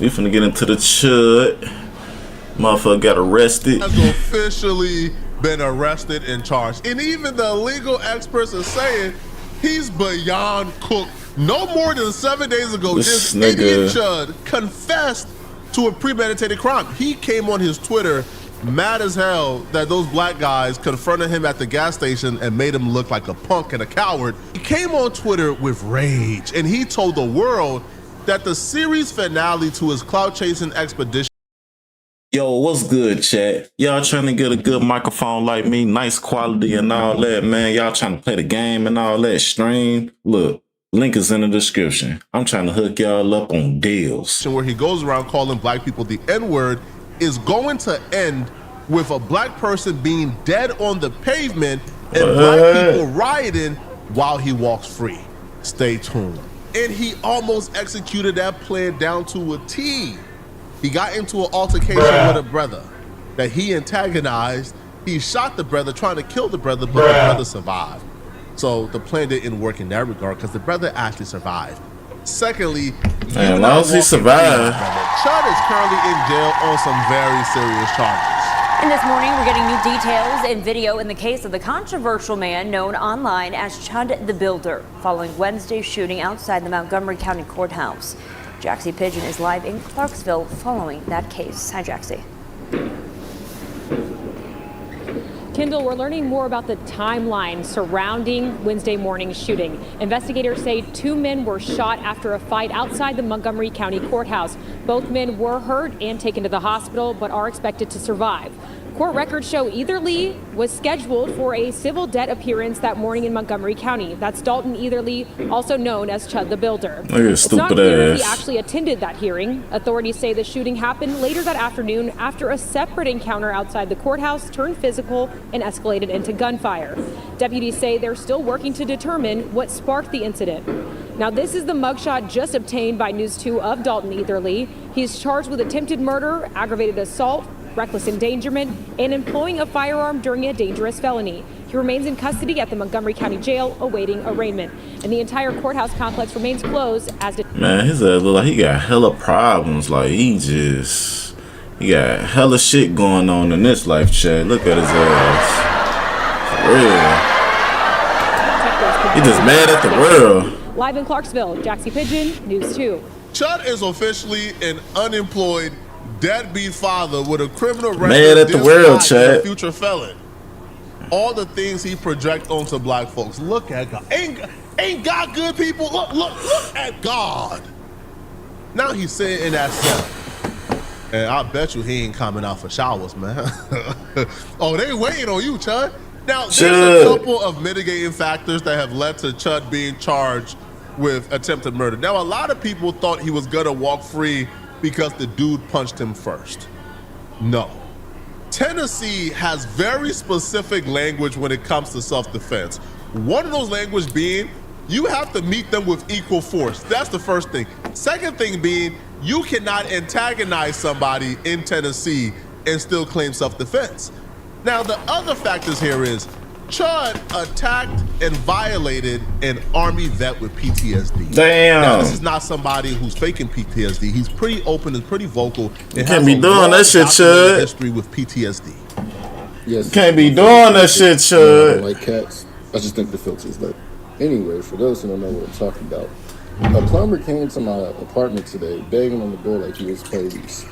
We finna get into the Chud. Motherfucker got arrested. Has officially been arrested and charged. And even the legal experts are saying he's beyond cooked. No more than 7 days ago, this idiot Chud confessed to a premeditated crime. He came on his Twitter mad as hell that those black guys confronted him at the gas station and made him look like a punk and a coward. He came on Twitter with rage, and he told the world that the series finale to his clout chasing expedition. Yo, what's good, chat? Y'all trying to get a good microphone like me, nice quality and all that, man. Y'all trying to play the game and all that, stream. Look, link is in the description. I'm trying to hook y'all up on deals. Where he goes around calling black people the N-word is going to end with a black person being dead on the pavement and black people rioting while he walks free. Stay tuned. And he almost executed that plan down to a T. He got into an altercation with a brother that he antagonized. He shot the brother, trying to kill the brother, but the brother survived. So the plan didn't work in that regard because the brother actually survived. Secondly, as long as he survived. Chud is currently in jail on some very serious charges. And this morning, we're getting new details and video in the case of the controversial man known online as Chud the Builder, following Wednesday's shooting outside the Montgomery County Courthouse. Jaxie Pigeon is live in Clarksville following that case. Hi, Jaxie. Kendall, we're learning more about the timeline surrounding Wednesday morning's shooting. Investigators say 2 men were shot after a fight outside the Montgomery County Courthouse. Both men were hurt and taken to the hospital, but are expected to survive. Court records show Etherly was scheduled for a civil debt appearance that morning in Montgomery County. That's Dalton Etherly, also known as Chud the Builder. It's not clear if he actually attended that hearing. Authorities say the shooting happened later that afternoon after a separate encounter outside the courthouse turned physical and escalated into gunfire. Deputies say they're still working to determine what sparked the incident. Now, this is the mugshot just obtained by News 2 of Dalton Etherly. He's charged with attempted murder, aggravated assault, reckless endangerment, and employing a firearm during a dangerous felony. He remains in custody at the Montgomery County Jail awaiting arraignment. And the entire courthouse complex remains closed as... Man, his ass look like he got hella problems. Like, he got hella shit going on in this life, chat. Look at his ass. For real. He just mad at the world. Live in Clarksville, Jaxie Pigeon, News 2. Chud is officially an unemployed deadbeat father with a criminal record. Mad at the world, Chad. A future felon. All the things he projects onto black folks. Look at God. Ain't God good, people? Look at God. Now he's sitting in that cell. And I bet you he ain't coming out for showers, man. Oh, they waiting on you, Chud. Now, there's a couple of mitigating factors that have led to Chud being charged with attempted murder. Now, a lot of people thought he was gonna walk free because the dude punched him first. No. Tennessee has very specific language when it comes to self-defense. One of those languages being, you have to meet them with equal force. That's the first thing. Second thing being, you cannot antagonize somebody in Tennessee and still claim self-defense. Now, the other factors here is, Chud attacked and violated an Army vet with PTSD. Damn. Now, this is not somebody who's faking PTSD. He's pretty open and pretty vocal. You can't be doing that shit, Chud. History with PTSD. Yes. Can't be doing that shit, Chud. I don't like cats. I just think the filter's better. Anyway, for those who don't know what I'm talking about, a plumber came to my apartment today, banging on the door like he was police.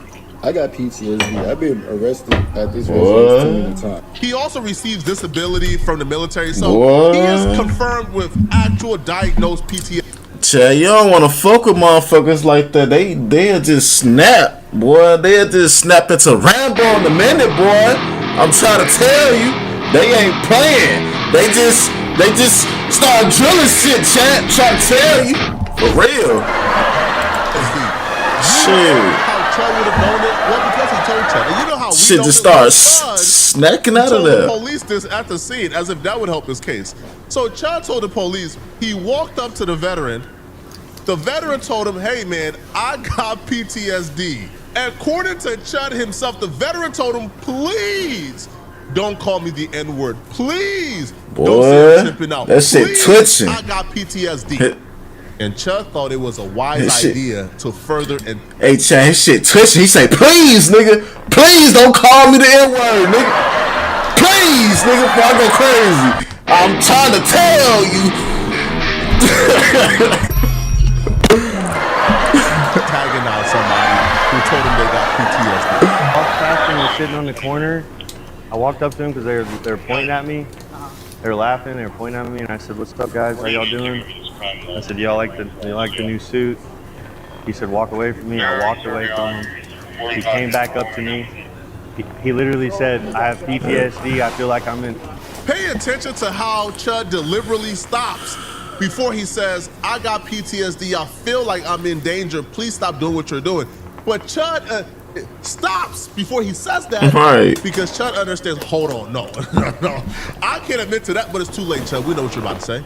I got PTSD. I've been arrested at this residence too many times. He also receives disability from the military, so he is confirmed with actual diagnosed PTSD. Chad, you don't want to fuck with motherfuckers like that. They'll just snap, boy. They'll just snap into Rambo in a minute, boy. I'm trying to tell you, they ain't playing. They just start drilling shit, Chad. Trying to tell you, for real. Shit. Chud would have known it. Well, because he told Chud. And you know how we shit just starts snacking out of there. The police this at the scene as if that would help his case. So Chud told the police he walked up to the veteran. The veteran told him, "Hey man, I got PTSD." According to Chud himself, the veteran told him, "Please don't call me the N-word. Please Boy, don't say I'm tripping out. That shit Please, twitching. I got PTSD." And Chud thought it was a wise idea to further and hey, Chad, his shit twitching. He say, please, nigga, please don't call me the N-word, nigga. Please, nigga, before I go crazy. I'm trying to tell you. tagging out somebody who told him they got PTSD. Walked past him, was sitting on the corner. I walked up to him because they were pointing at me. They were laughing, they were pointing at me, and I said, "What's up, guys? How y'all doing?" I said, "Y'all like the new suit?" He said, "Walk away from me." I walked away from him. He came back up to me. He literally said, "I have PTSD. I feel like I'm in." Pay attention to how Chud deliberately stops before he says, "I got PTSD. I feel like I'm in danger. Please stop doing what you're doing." But Chud stops before he says that, right? Because Chud understands. Hold on, no. I can't admit to that, but it's too late, Chud. We know what you're about to say.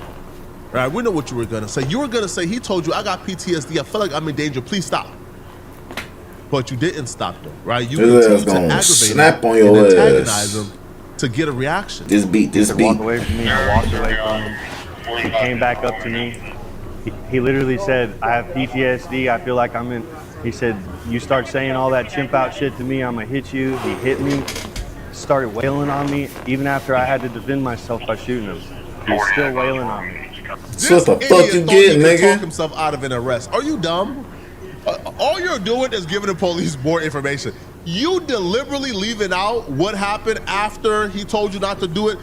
Right? We know what you were gonna say. You were gonna say he told you, "I got PTSD. I feel like I'm in danger. Please stop." But you didn't stop them, right? You continued to aggravate snap him on your and ass. antagonize him to get a reaction. This beat. Walk away from me. I walked away from him. He came back up to me. He literally said, "I have PTSD. I feel like I'm in." He said, "You start saying all that chimp out shit to me, I'm gonna hit you." He hit me, started wailing on me, even after I had to defend myself by shooting him. He was still wailing on me. What the fuck you getting, nigga? Talk himself out of an arrest. Are you dumb? All you're doing is giving the police more information. You deliberately leaving out what happened after he told you not to do it.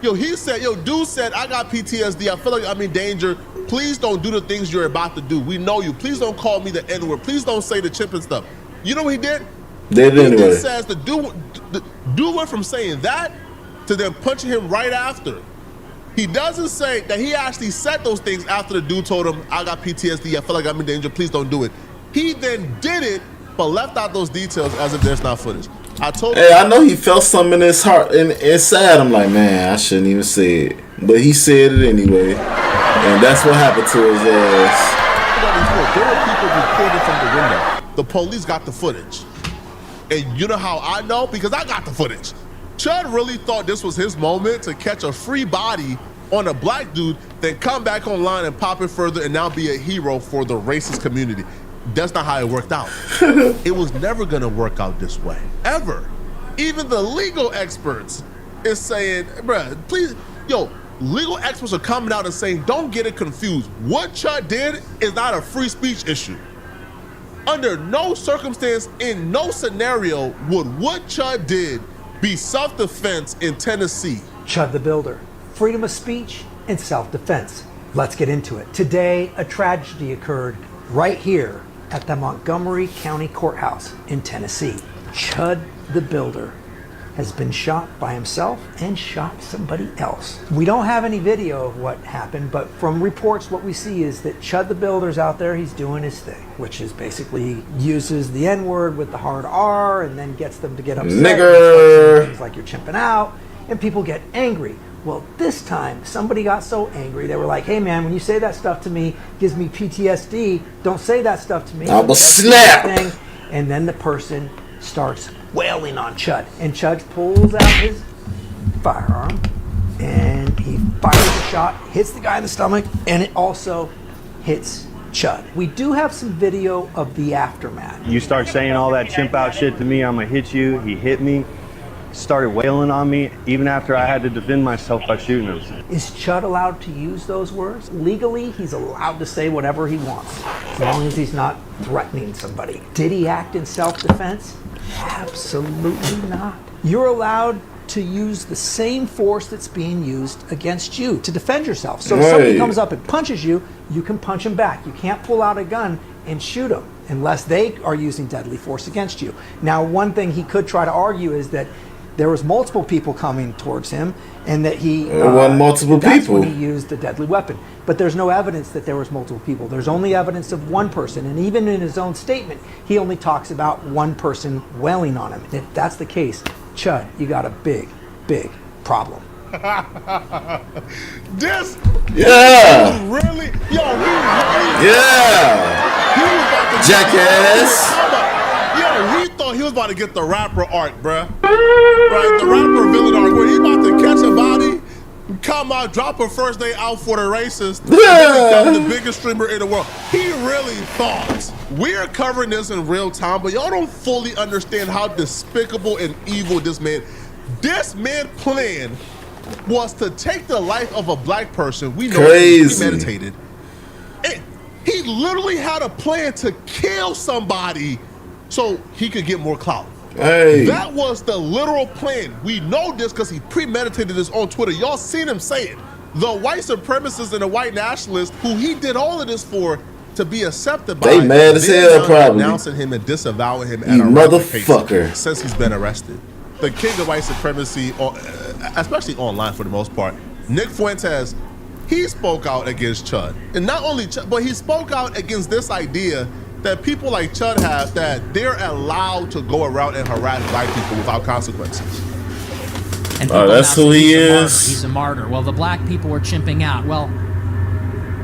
He said, dude said, "I got PTSD. I feel like I'm in danger. Please don't do the things you're about to do. We know you. Please don't call me the N-word. Please don't say the chimp and stuff." You know what he did? Did it anyway. He says the dude went from saying that to then punching him right after. He doesn't say that he actually said those things after the dude told him, "I got PTSD. I feel like I'm in danger. Please don't do it." He then did it, but left out those details as if there's not footage. I told him. Hey, I know he felt something in his heart and inside. I'm like, man, I shouldn't even say it, but he said it anyway, and that's what happened to his ass. There were people recording from the window. The police got the footage, and you know how I know? Because I got the footage. Chud really thought this was his moment to catch a free body on a black dude, then come back online and pop it further and now be a hero for the racist community. That's not how it worked out. It was never gonna work out this way, ever. Even the legal experts is saying, bruh, please, legal experts are coming out and saying, don't get it confused. What Chud did is not a free speech issue. Under no circumstance, in no scenario, would what Chud did be self-defense in Tennessee. Chud the Builder, freedom of speech and self-defense. Let's get into it. Today, a tragedy occurred right here at the Montgomery County Courthouse in Tennessee. Chud the Builder has been shot by himself and shot somebody else. We don't have any video of what happened, but from reports, what we see is that Chud the Builder's out there, he's doing his thing, which is basically he uses the N-word with the hard R and then gets them to get upset. Nigger! Things like you're chimping out, and people get angry. Well, this time, somebody got so angry, they were like, "Hey man, when you say that stuff to me, gives me PTSD, don't say that stuff to me." I will snap! And then the person starts wailing on Chud, and Chud pulls out his firearm and he fires a shot, hits the guy in the stomach, and it also hits Chud. We do have some video of the aftermath. "You start saying all that chimp out shit to me, I'm gonna hit you." He hit me, started wailing on me, even after I had to defend myself by shooting him. Is Chud allowed to use those words? Legally, he's allowed to say whatever he wants, as long as he's not threatening somebody. Did he act in self-defense? Absolutely not. You're allowed to use the same force that's being used against you to defend yourself. So if somebody comes up and punches you, you can punch him back. You can't pull out a gun and shoot them unless they are using deadly force against you. Now, one thing he could try to argue is that there was multiple people coming towards him, and that he that's when he used the deadly weapon. But there's no evidence that there was multiple people. There's only evidence of one person, and even in his own statement, he only talks about one person wailing on him. If that's the case, Chud, you got a big, big problem. This, yeah, really, yeah, he was about to jackass. He thought he was about to get the rapper arc, bruh. Right, the rapper villain arc, where he about to catch a body, come out, drop a first day out for the racist, and then become the biggest streamer in the world. He really thought. We're covering this in real time, but y'all don't fully understand how despicable and evil this man. This man's plan was to take the life of a black person. We know he premeditated. He literally had a plan to kill somebody so he could get more clout. Hey. That was the literal plan. We know this because he premeditated this on Twitter. Y'all seen him say it. The white supremacists and the white nationalists who he did all of this for to be accepted by. They mad as hell, probably. Announcing him and disavowing him You motherfucker. since he's been arrested. The king of white supremacy, especially online for the most part, Nick Fuentes, he spoke out against Chud. And not only Chud, but he spoke out against this idea that people like Chud have, that they're allowed to go around and harass black people without consequences. And that's who he is. He's a martyr. Well, the black people were chimping out. Well,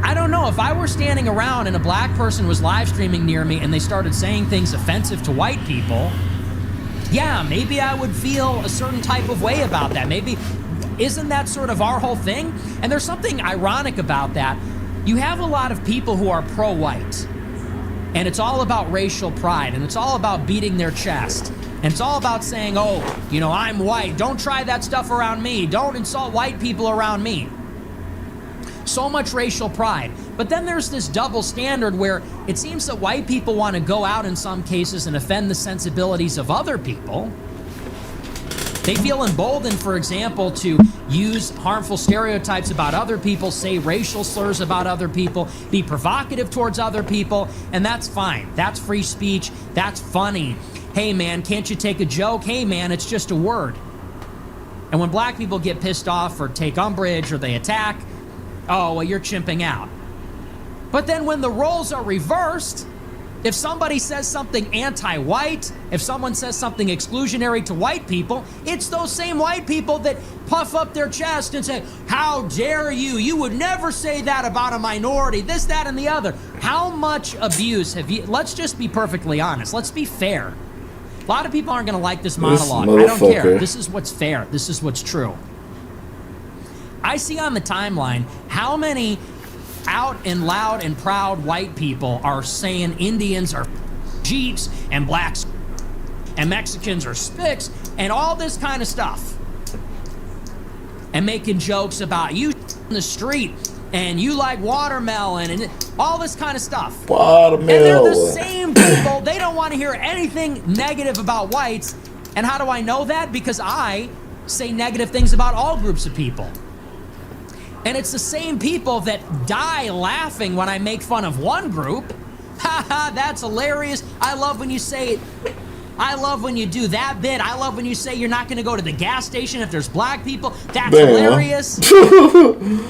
I don't know. If I were standing around and a black person was live streaming near me and they started saying things offensive to white people, yeah, maybe I would feel a certain type of way about that. Maybe, isn't that sort of our whole thing? And there's something ironic about that. You have a lot of people who are pro-white, and it's all about racial pride, and it's all about beating their chest, and it's all about saying, oh, you know, I'm white. Don't try that stuff around me. Don't insult white people around me. So much racial pride. But then there's this double standard where it seems that white people want to go out in some cases and offend the sensibilities of other people. They feel emboldened, for example, to use harmful stereotypes about other people, say racial slurs about other people, be provocative towards other people, and that's fine. That's free speech. That's funny. Hey, man, can't you take a joke? Hey, man, it's just a word. And when black people get pissed off or take umbrage or they attack, oh, well, you're chimping out. But then when the roles are reversed, if somebody says something anti-white, if someone says something exclusionary to white people, it's those same white people that puff up their chest and say, how dare you? You would never say that about a minority, this, that, and the other. How much abuse have you... Let's just be perfectly honest. Let's be fair. A lot of people aren't going to like this monologue. I don't care. This is what's fair. This is what's true. I see on the timeline how many out and loud and proud white people are saying Indians are Jeeps and blacks and Mexicans are spicks and all this kind of stuff, and making jokes about you in the street and you like watermelon and all this kind of stuff. Watermelon. And they're the same people. They don't want to hear anything negative about whites. And how do I know that? Because I say negative things about all groups of people. And it's the same people that die laughing when I make fun of one group. Haha, that's hilarious. I love when you say it. I love when you do that bit. I love when you say you're not going to go to the gas station if there's black people. That's hilarious.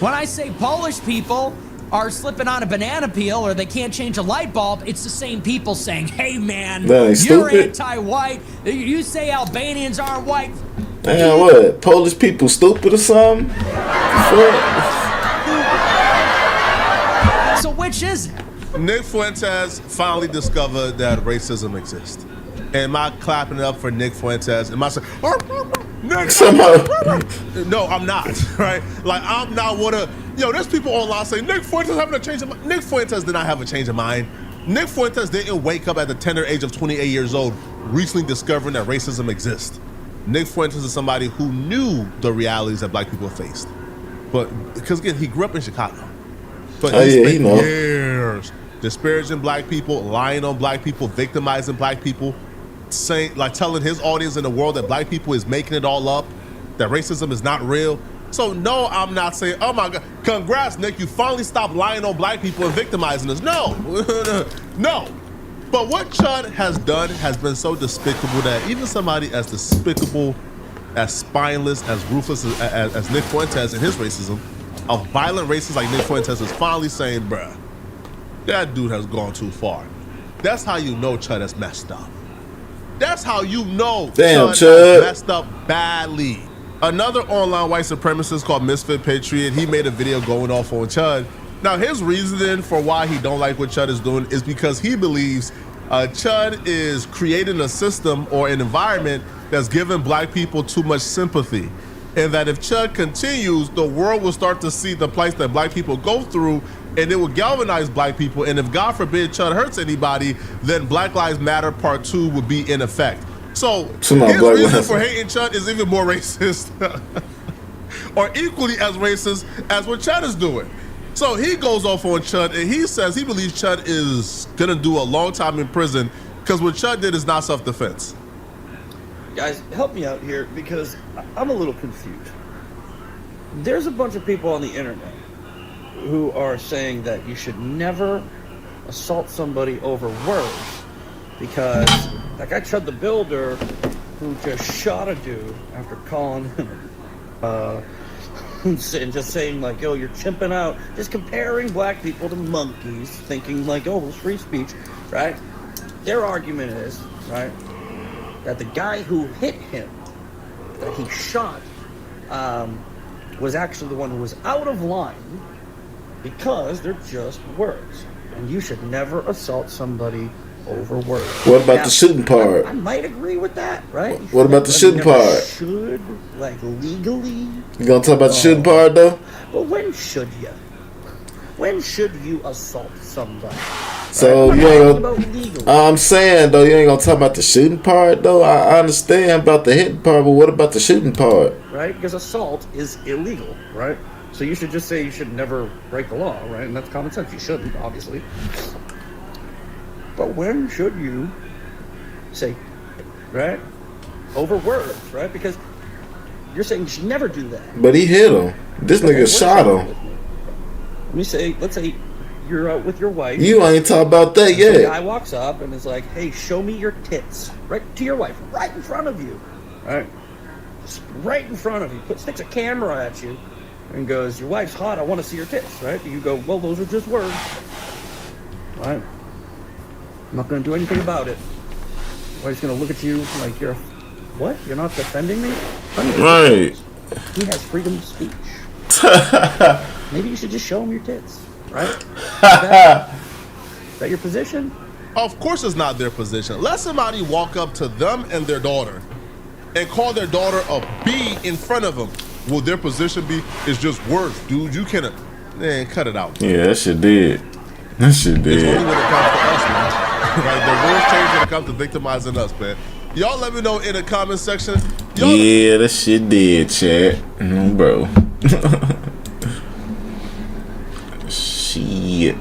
When I say Polish people are slipping on a banana peel or they can't change a light bulb, it's the same people saying, hey man, you're anti-white. You say Albanians aren't white. Man, what? Polish people stupid or something? So which is it? Nick Fuentes finally discovered that racism exists. Am I clapping it up for Nick Fuentes? Am I saying, Nick? No, I'm not, right? Like, I'm not one of, there's people online saying, Nick Fuentes having a change of mind. Nick Fuentes did not have a change of mind. Nick Fuentes didn't wake up at the tender age of 28 years old recently discovering that racism exists. Nick Fuentes is somebody who knew the realities that black people faced. But, because again, he grew up in Chicago. But he spent years disparaging black people, lying on black people, victimizing black people, saying, like, telling his audience in the world that black people is making it all up, that racism is not real. So no, I'm not saying, oh my God, congrats, Nick, you finally stopped lying on black people and victimizing us. No, no. But what Chud has done has been so despicable that even somebody as despicable, as spineless, as ruthless as Nick Fuentes and his racism, a violent racist like Nick Fuentes is finally saying, bruh, that dude has gone too far. That's how you know Chud has messed up. That's how you know Chud has messed up badly. Another online white supremacist called Misfit Patriot, he made a video going off on Chud. Now, his reasoning for why he don't like what Chud is doing is because he believes Chud is creating a system or an environment that's giving black people too much sympathy. and that if Chud continues, the world will start to see the plight that black people go through, and it will galvanize black people. And if God forbid Chud hurts anybody, then Black Lives Matter Part 2 would be in effect. So his reason for hating Chud is even more racist, or equally as racist as what Chud is doing. So he goes off on Chud, and he says he believes Chud is gonna do a long time in prison because what Chud did is not self-defense. Guys, help me out here because I'm a little confused. There's a bunch of people on the internet who are saying that you should never assault somebody over words because that guy Chud the Builder, who just shot a dude after calling him and just saying like, yo, you're chimping out, just comparing black people to monkeys, thinking like, oh, it's free speech, right? Their argument is, right, that the guy who hit him, that he shot, was actually the one who was out of line because they're just words. And you should never assault somebody over words. What about the shooting part? I might agree with that, right? What about the shooting part? Should, like, legally. You gonna talk about the shooting part, though? But when should you? When should you assault somebody? So you ain't gonna, I'm saying though, you ain't gonna talk about the shooting part though. I understand about the hitting part, but what about the shooting part? Right, because assault is illegal, right? So you should just say you should never break the law, right? And that's common sense. You shouldn't, obviously. But when should you say, right, over words, right? Because you're saying you should never do that. But he hit him. This nigga shot him. Let me say, let's say you're out with your wife. You ain't talking about that yet. The guy walks up and is like, hey, show me your tits. Right to your wife, right in front of you. Right? Just right in front of you. Sticks a camera at you and goes, your wife's hot, I want to see your tits. Right? You go, well, those are just words. Right? I'm not going to do anything about it. Wife's going to look at you like you're, what? You're not defending me? Right. He has freedom of speech. Maybe you should just show him your tits, right? Is that your position? Of course it's not their position. Let somebody walk up to them and their daughter and call their daughter a B in front of them. Will their position be, it's just words, dude. You can't, man, cut it out. Yeah, that shit did. That shit did. It's only when it comes to us, man. Like, the rules change when it comes to victimizing us, man. Y'all let me know in the comment section. Yeah, that shit did, chat. Bro. Shit.